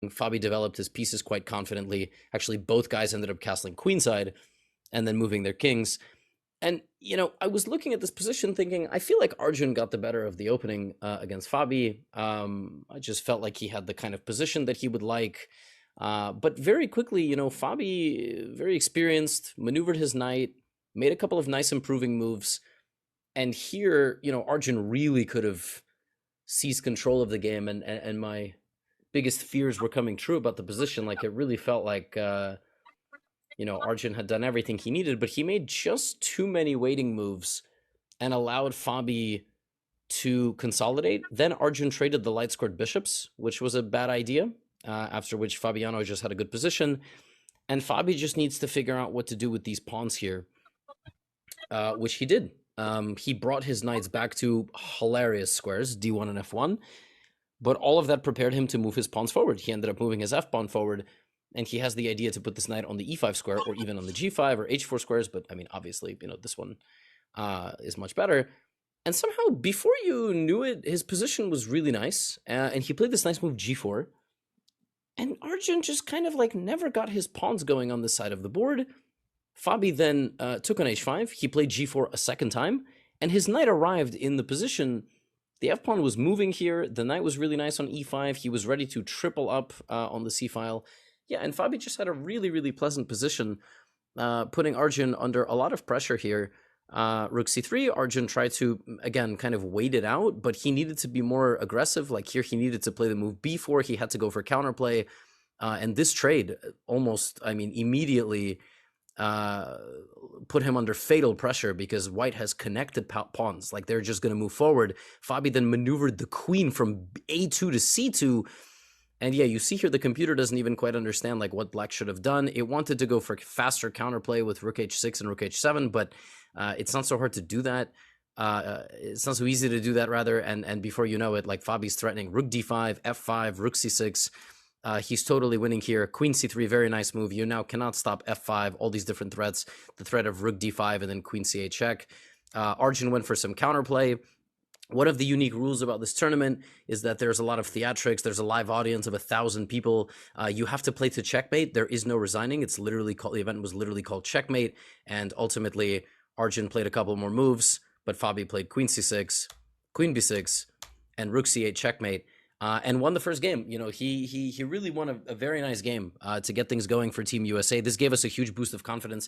Fabi developed his pieces quite confidently. Actually, both guys ended up castling queenside and then moving their kings. And, I was looking at this position thinking, I feel like Arjun got the better of the opening against Fabi. I just felt like he had the kind of position that he would like. But very quickly, Fabi, very experienced, maneuvered his knight, made a couple of nice improving moves. And here, Arjun really could have seized control of the game. And my biggest fears were coming true about the position. Like, it really felt like Arjun had done everything he needed, but he made just too many waiting moves and allowed Fabi to consolidate. Then Arjun traded the light scored bishops, which was a bad idea, after which Fabiano just had a good position. And Fabi just needs to figure out what to do with these pawns here, which he did. He brought his knights back to hilarious squares, d1 and f1, but all of that prepared him to move his pawns forward. He ended up moving his f-pawn forward, and he has the idea to put this knight on the e5 square or even on the g5 or h4 squares, but I mean, obviously, this one is much better. And somehow, before you knew it, his position was really nice, and he played this nice move g4, and Arjun just kind of like never got his pawns going on this side of the board. Fabi then took on h5, he played g4 a second time, and his knight arrived in the position. The f-pawn was moving here, the knight was really nice on e5, he was ready to triple up on the c-file. Yeah, and Fabi just had a really, really pleasant position, putting Arjun under a lot of pressure here. Rook c3, Arjun tried to, again, kind of wait it out, but he needed to be more aggressive. Like here, he needed to play the move b4, he had to go for counterplay, and this trade almost, immediately put him under fatal pressure because white has connected pawns. Like they're just going to move forward. Fabi then maneuvered the queen from a2 to c2, and yeah, you see here the computer doesn't even quite understand like what black should have done. It wanted to go for faster counterplay with rook h6 and rook h7, but it's not so hard to do that. It's not so easy to do that, rather. And before you know it, like Fabi's threatening rook d5, f5, rook c6. He's totally winning here. Queen c3, very nice move. You now cannot stop f5, all these different threats. The threat of rook d5 and then queen c8 check. Arjun went for some counterplay. One of the unique rules about this tournament is that there's a lot of theatrics. There's a live audience of 1,000 people. You have to play to checkmate. There is no resigning. It's literally called, the event was literally called checkmate. And ultimately, Arjun played a couple more moves, but Fabi played queen c6, queen b6, and rook c8 checkmate, and won the first game. He really won a very nice game to get things going for Team USA. This gave us a huge boost of confidence.